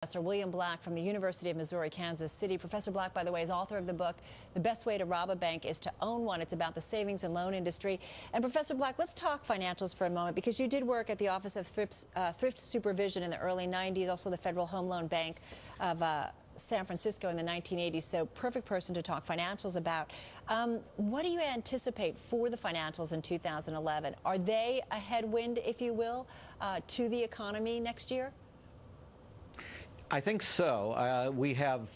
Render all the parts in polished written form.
Professor William Black from the University of Missouri, Kansas City. Professor Black, by the way, is author of the book, The Best Way to Rob a Bank is to Own One. It's about the savings and loan industry. And Professor Black, let's talk financials for a moment, because you did work at the Office of Thrift Supervision in the early 90s, also the Federal Home Loan Bank of San Francisco in the 1980s, so perfect person to talk financials about. What do you anticipate for the financials in 2011? Are they a headwind, if you will, to the economy next year? I think so. We have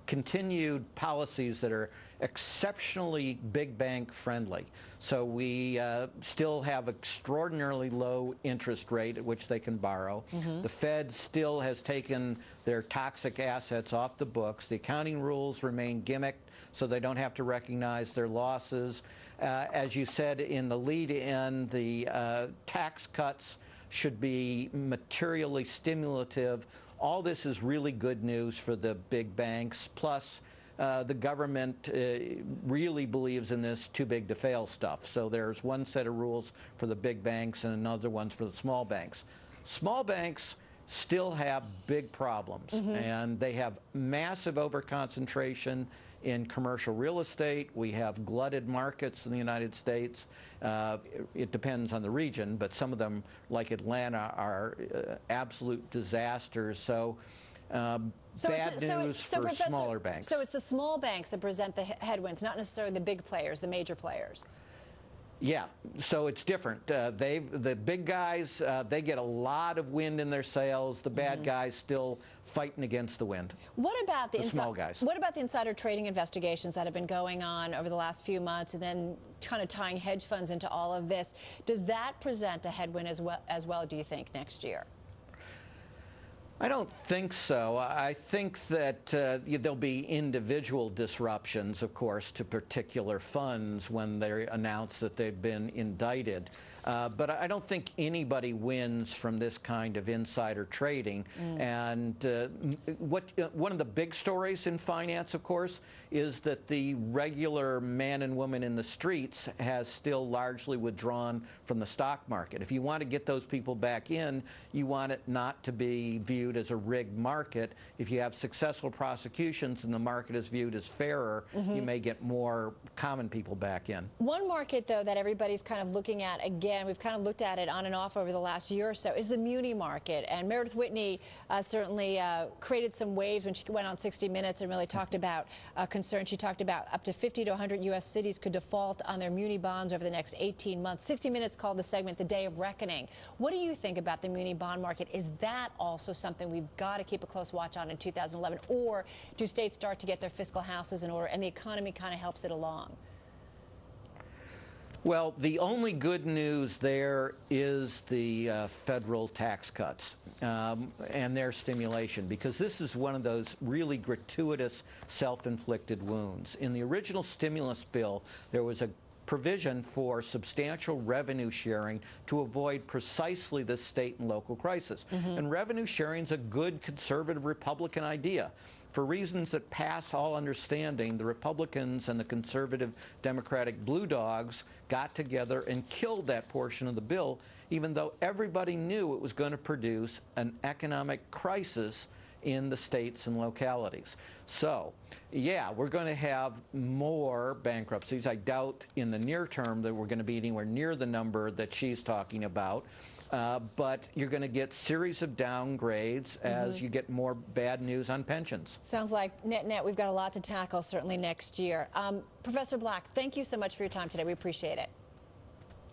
continued policies that are exceptionally big bank friendly. So we still have extraordinarily low interest rate at which they can borrow. The Fed still has taken their toxic assets off the books. The accounting rules remain gimmicked, so they don't have to recognize their losses. As you said in the lead-in, the tax cuts should be materially stimulative. All this is really good news for the big banks. Plus, the government really believes in this too big to fail stuff. So there's one set of rules for the big banks and another ones for the small banks. Small banks still have big problems, and they have massive overconcentration in commercial real estate. We have glutted markets in the United States. It depends on the region, but some of them, like Atlanta, are absolute disasters. So bad news for smaller banks. So it's the small banks that present the headwinds, not necessarily the big players, the major players. Yeah, so it's different. The big guys, they get a lot of wind in their sails. The bad guys still fighting against the wind. What about the small guys? What about the insider trading investigations that have been going on over the last few months, and then kind of tying hedge funds into all of this? Does that present a headwind as well, do you think, next year? I don't think so. I think that there'll be individual disruptions, of course, to particular funds when they announce that they've been indicted. But I don't think anybody wins from this kind of insider trading. And one of the big stories in finance, of course, is that the regular man and woman in the streets has still largely withdrawn from the stock market. If you want to get those people back in, you want it not to be viewed as a rigged market. If you have successful prosecutions and the market is viewed as fairer, you may get more common people back in. One market, though, that everybody's kind of looking at, again, we've kind of looked at it on and off over the last year or so, is the muni market. And Meredith Whitney certainly created some waves when she went on 60 Minutes and really talked about concern. She talked about up to 50 to 100 U.S. cities could default on their muni bonds over the next 18 months. 60 Minutes called the segment The Day of Reckoning. What do you think about the muni bond market? Is that also something we've got to keep a close watch on in 2011? Or do states start to get their fiscal houses in order and the economy kind of helps it along? Well, the only good news there is the federal tax cuts and their stimulation, because this is one of those really gratuitous self-inflicted wounds. In the original stimulus bill, there was a provision for substantial revenue sharing to avoid precisely this state and local crisis. And revenue sharing is a good conservative Republican idea. For reasons that pass all understanding, the Republicans and the conservative Democratic Blue Dogs got together and killed that portion of the bill, even though everybody knew it was going to produce an economic crisis in the states and localities. So, yeah, we're going to have more bankruptcies. I doubt in the near term that we're going to be anywhere near the number that she's talking about. But you're going to get series of downgrades as you get more bad news on pensions. Sounds like net we've got a lot to tackle certainly next year. Professor Black, thank you so much for your time today. We appreciate it.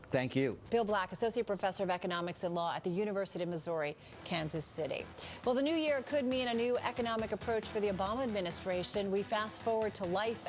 Thank you. Bill Black, Associate Professor of Economics and Law at the University of Missouri, Kansas City. Well, the new year could mean a new economic approach for the Obama administration. We fast forward to life